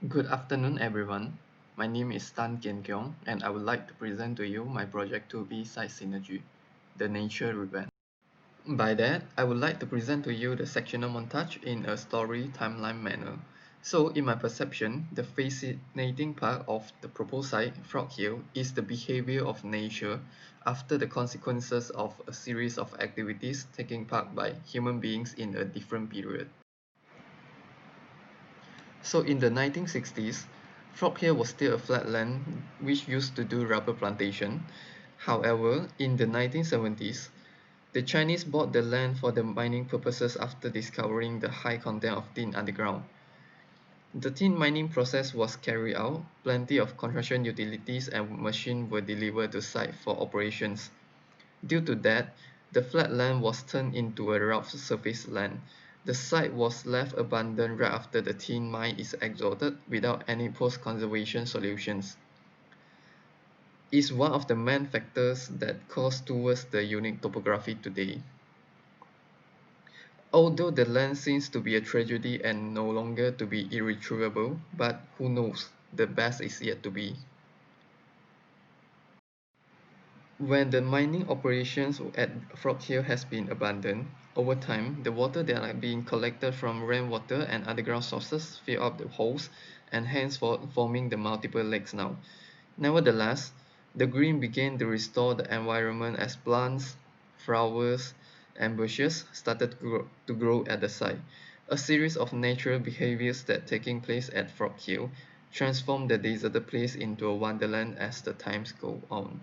Good afternoon, everyone. My name is Tan Kian Kiong, and I would like to present to you my project 2B Site Synergy, the Nature Revamp. By that, I would like to present to you the sectional montage in a story timeline manner. So, in my perception, the fascinating part of the proposed site, Frog Hill, is the behavior of nature after the consequences of a series of activities taking part by human beings in a different period. So in the 1960s, Frog Hill was still a flat land which used to do rubber plantation. However, in the 1970s, the Chinese bought the land for the mining purposes after discovering the high content of tin underground. The tin mining process was carried out, plenty of construction utilities and machines were delivered to site for operations. Due to that, the flat land was turned into a rough surface land. The site was left abandoned right after the tin mine is exhausted without any post-conservation solutions. Is one of the main factors that cause towards the unique topography today. Although the land seems to be a tragedy and no longer to be irretrievable, but who knows, the best is yet to be. When the mining operations at Frog Hill has been abandoned, over time, the water that are being collected from rainwater and underground sources fill up the holes and hence forming the multiple lakes now. Nevertheless, the green began to restore the environment as plants, flowers, and bushes started to grow at the site. A series of natural behaviors that taking place at Frog Hill transformed the deserted place into a wonderland as the times go on.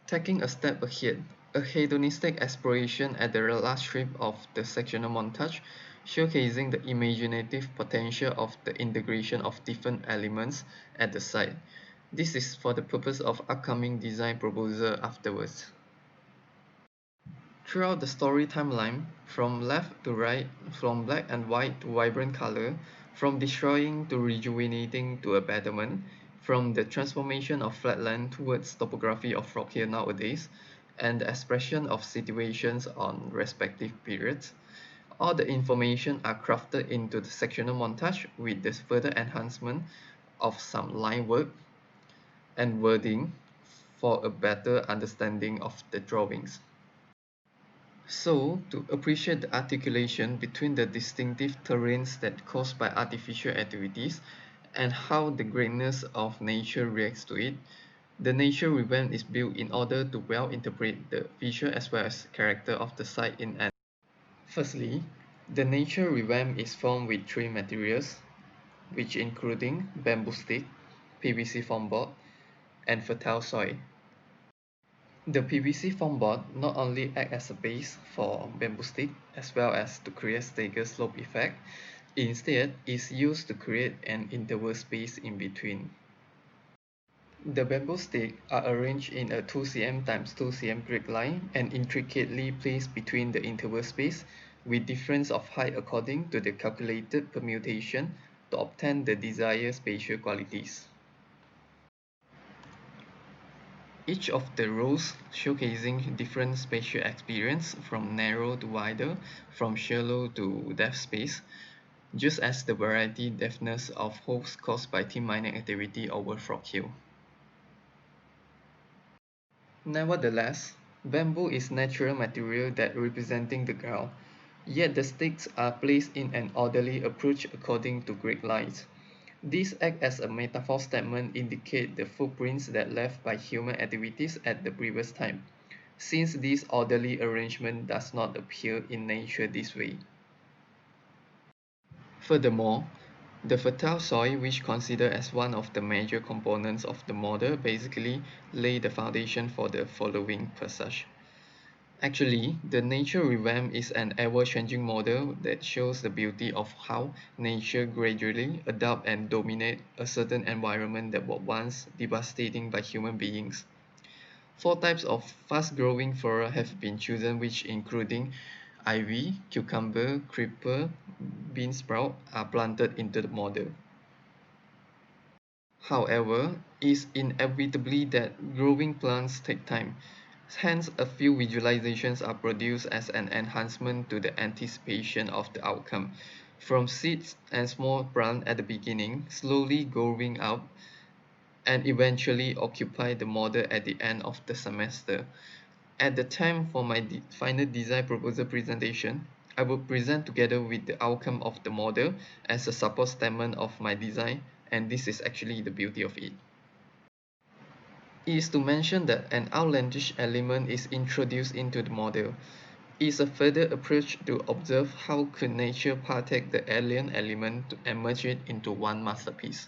Taking a step ahead, a hedonistic exploration at the last strip of the sectional montage, showcasing the imaginative potential of the integration of different elements at the site. This is for the purpose of upcoming design proposal afterwards. Throughout the story timeline, from left to right, from black and white to vibrant color, from destroying to rejuvenating to a betterment, from the transformation of flatland towards topography of rock here nowadays, and the expression of situations on respective periods, all the information are crafted into the sectional montage with this further enhancement of some line work and wording for a better understanding of the drawings. So, to appreciate the articulation between the distinctive terrains that caused by artificial activities and how the greatness of nature reacts to it, the nature revamp is built in order to well interpret the visual as well as character of the site in an. Firstly, the nature revamp is formed with three materials, which including bamboo stick, PVC foam board, and fertile soil. The PVC foam board not only acts as a base for bamboo stick as well as to create stagger slope effect, instead is used to create an interval space in between. The bamboo sticks are arranged in a 2 cm times 2 cm grid line and intricately placed between the interval space with difference of height according to the calculated permutation to obtain the desired spatial qualities. Each of the rows showcasing different spatial experience from narrow to wider, from shallow to depth space, just as the variety depthness of holes caused by tin mining activity over Frog Hill. Nevertheless, bamboo is natural material that representing the ground, yet the sticks are placed in an orderly approach according to grid lines. These act as a metaphor statement indicate the footprints that left by human activities at the previous time, since this orderly arrangement does not appear in nature this way. Furthermore, the fertile soil, which considered as one of the major components of the model, basically lay the foundation for the following passage. Actually, the nature revamp is an ever-changing model that shows the beauty of how nature gradually adapt and dominate a certain environment that was once devastating by human beings. Four types of fast-growing flora have been chosen, which including ivy, cucumber, creeper, bean sprout are planted into the model. However, it's inevitably that growing plants take time. Hence, a few visualizations are produced as an enhancement to the anticipation of the outcome. from seeds and small plant at the beginning, slowly growing up and eventually occupy the model at the end of the semester. At the time for my final design proposal presentation, I will present together with the outcome of the model as a support statement of my design, and this is actually the beauty of it. It is to mention that an outlandish element is introduced into the model. It is a further approach to observe how could nature partake the alien element to merge it into one masterpiece.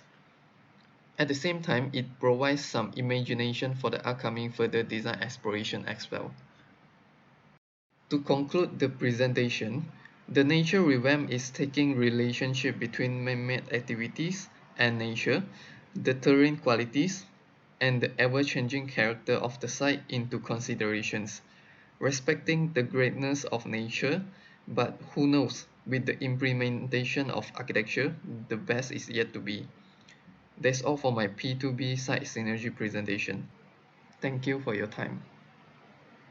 At the same time, it provides some imagination for the upcoming further design exploration as well. To conclude the presentation, the nature revamp is taking relationship between man-made activities and nature, the terrain qualities, and the ever-changing character of the site into considerations, respecting the greatness of nature, but who knows, with the implementation of architecture, the best is yet to be. That's all for my P2B site synergy presentation. Thank you for your time.